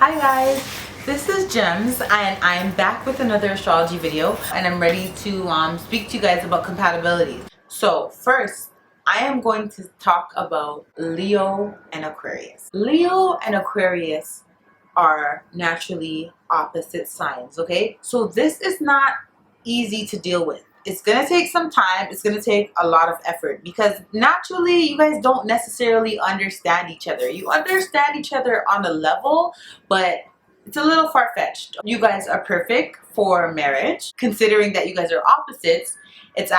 Hi guys, this is Jemz and I'm back with another astrology video and I'm ready to speak to you guys about compatibility. So first, I am going to talk about Leo and Aquarius. Leo and Aquarius are naturally opposite signs, okay? So this is not easy to deal with. It's gonna take some time. It's gonna take a lot of effort because naturally you guys don't necessarily understand each other. You understand each other on a level, but it's a little far-fetched. You guys are perfect for marriage, considering that you guys are opposites. It's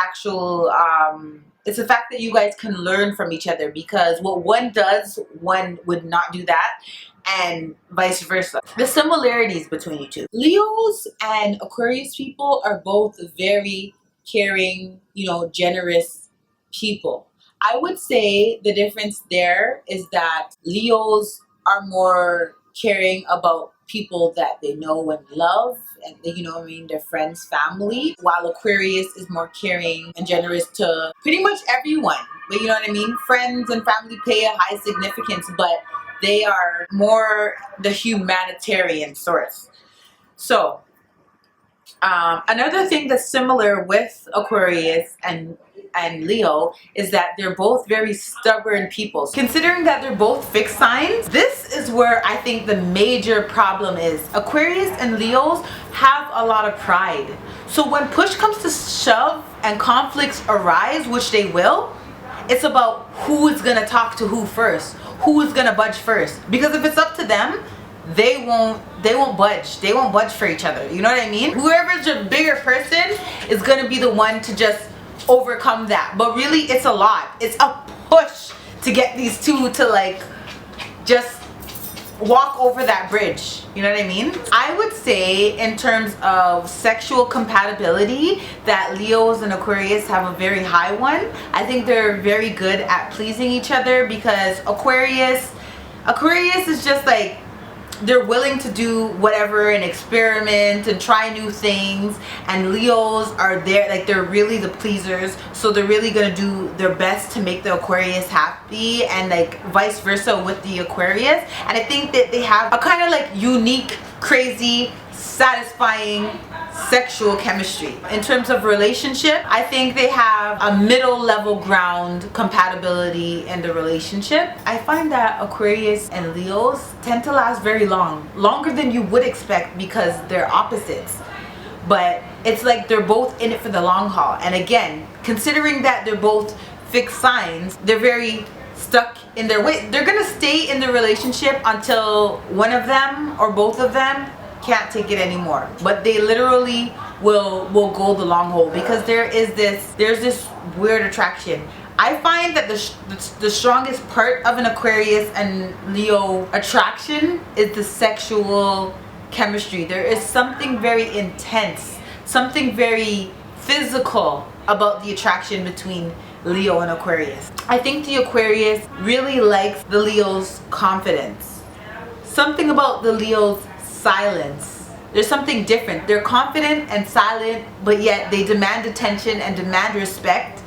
it's the fact that you guys can learn from each other, because what one does, one would not do that, and vice versa. The similarities between you two. Leos and Aquarius people are both very caring, generous people. I would say the difference there is that Leos are more caring about people that they know and love, and their friends, family, while Aquarius is more caring and generous to pretty much everyone. But you know what I mean? Friends and family pay a high significance, but they are more the humanitarian source. So another thing that's similar with Aquarius and Leo is that they're both very stubborn people. Considering that they're both fixed signs, this is where I think the major problem is. Aquarius and Leos have a lot of pride. So when push comes to shove and conflicts arise, which they will, it's about who is going to talk to who first, who is going to budge first. Because if it's up to them, they won't budge. They won't budge for each other. You know what I mean? Whoever's the bigger person is going to be the one to just overcome that. But really, it's a lot. It's a push to get these two to just walk over that bridge. You know what I mean? I would say in terms of sexual compatibility that Leos and Aquarius have a very high one. I think they're very good at pleasing each other, because Aquarius is just like, they're willing to do whatever and experiment and try new things, and Leos are there, like, they're really the pleasers, so they're really gonna do their best to make the Aquarius happy, and like vice versa with the Aquarius. And I think that they have a kind of like unique, crazy, satisfying sexual chemistry. In terms of relationship, I think they have a middle level ground compatibility in the relationship. I find that Aquarius and Leos tend to last very long, longer than you would expect, because they're opposites. But it's like they're both in it for the long haul. And again, considering that they're both fixed signs, they're very stuck in their way. They're gonna stay in the relationship until one of them or both of them can't take it anymore. But they literally will go the long haul, because there's this weird attraction. I find that the strongest part of an Aquarius and Leo attraction is the sexual chemistry. There is something very intense, something very physical about the attraction between Leo and Aquarius. I think the Aquarius really likes the Leo's confidence. Something about the Leo's silence. There's something different. They're confident and silent, but yet they demand attention and demand respect.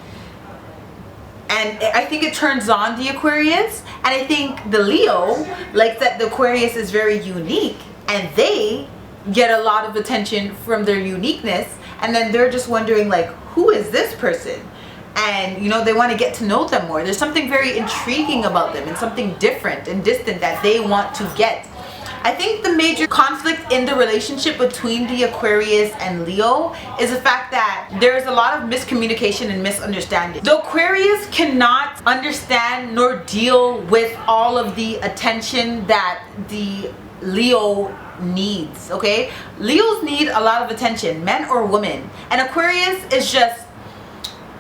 And I think it turns on the Aquarius. And I think the Leo likes that the Aquarius is very unique, and they get a lot of attention from their uniqueness. And then they're just wondering, like, who is this person? And they want to get to know them more. There's something very intriguing about them, and something different and distant that they want to get. I think the major conflict in the relationship between the Aquarius and Leo is the fact that there is a lot of miscommunication and misunderstanding. The Aquarius cannot understand nor deal with all of the attention that the Leo needs, okay? Leos need a lot of attention, men or women. And Aquarius is just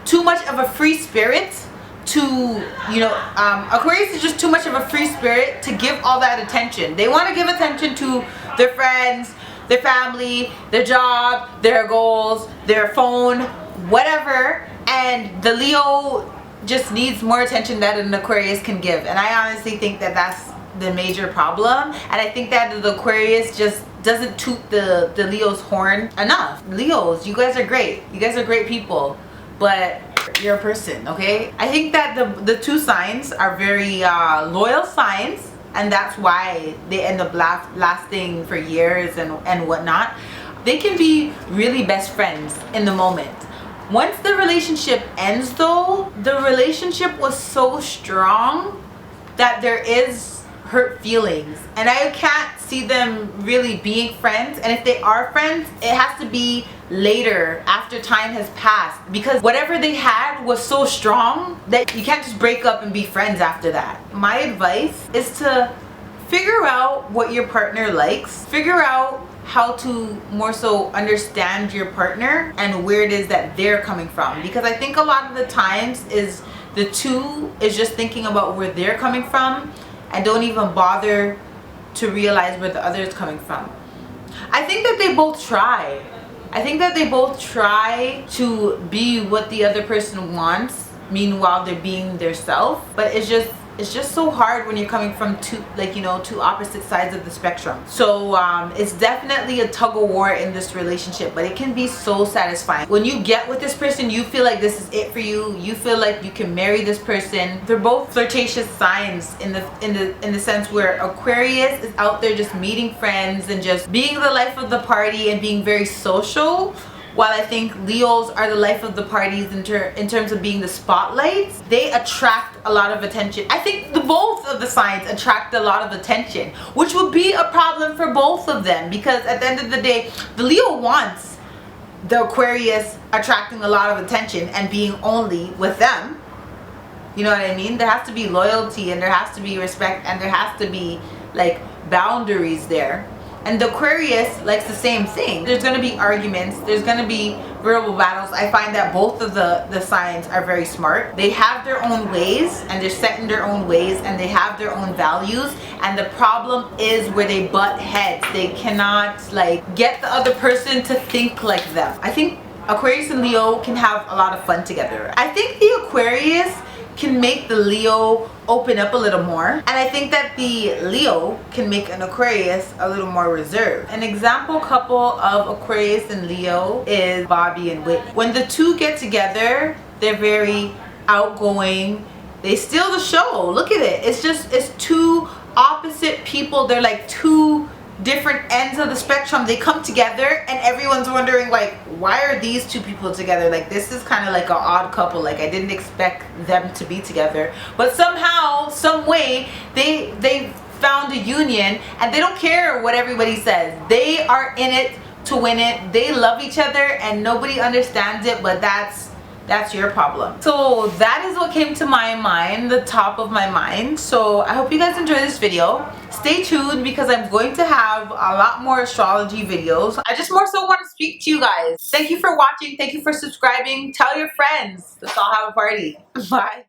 too much of a free spirit to, Aquarius is just too much of a free spirit to give all that attention. They want to give attention to their friends, their family, their job, their goals, their phone, whatever. And the Leo just needs more attention that an Aquarius can give. And I honestly think that that's the major problem. And I think that the Aquarius just doesn't toot the Leo's horn enough. Leos, you guys are great. You guys are great people. But you're a person, okay? I think that the two signs are very loyal signs. and that's why they end up lasting for years and whatnot. They can be really best friends in the moment. Once the relationship ends though, the relationship was so strong that there is hurt feelings, and I can't see them really being friends. And if they are friends, it has to be later, after time has passed, because whatever they had was so strong that you can't just break up and be friends after that. My advice is to figure out what your partner likes, figure out how to more so understand your partner and where it is that they're coming from, because I think a lot of the times is the two is just thinking about where they're coming from and don't even bother to realize where the other is coming from. I think that they both try. I think that they both try to be what the other person wants, meanwhile they're being their self, but it's just so hard when you're coming from two, like, you know, two opposite sides of the spectrum. So it's definitely a tug of war in this relationship, but it can be so satisfying when you get with this person. You feel like this is it for you. You feel like you can marry this person. They're both flirtatious signs in the sense where Aquarius is out there just meeting friends and just being the life of the party and being very social, while I think Leos are the life of the parties in terms of being the spotlights. They attract a lot of attention. I think both of the signs attract a lot of attention, which would be a problem for both of them, because at the end of the day, the Leo wants the Aquarius attracting a lot of attention and being only with them. You know what I mean? There has to be loyalty, and there has to be respect, and there has to be like boundaries there. And the Aquarius likes the same thing. There's going to be arguments. There's going to be verbal battles. I find that both of the signs are very smart. They have their own ways, and they're set in their own ways, and they have their own values. And the problem is where they butt heads. They cannot like get the other person to think like them. I think Aquarius and Leo can have a lot of fun together. I think the Aquarius can make the Leo open up a little more, and I think that the Leo can make an Aquarius a little more reserved. An example couple of Aquarius and Leo is Bobby and Whitney. When the two get together, they're very outgoing. They steal the show. Look at it. It's two opposite people. They're like two different ends of the spectrum. They come together and everyone's wondering like, why are these two people together? Like, this is kind of like an odd couple. Like, I didn't expect them to be together, but somehow, some way, they found a union, and they don't care what everybody says. They are in it to win it. They love each other and nobody understands it, but that's your problem. So that is what came to my mind, the top of my mind. So I hope you guys enjoyed this video. Stay tuned, because I'm going to have a lot more astrology videos. I just more so want to speak to you guys. Thank you for watching. Thank you for subscribing. Tell your friends. Let's all have a party. Bye.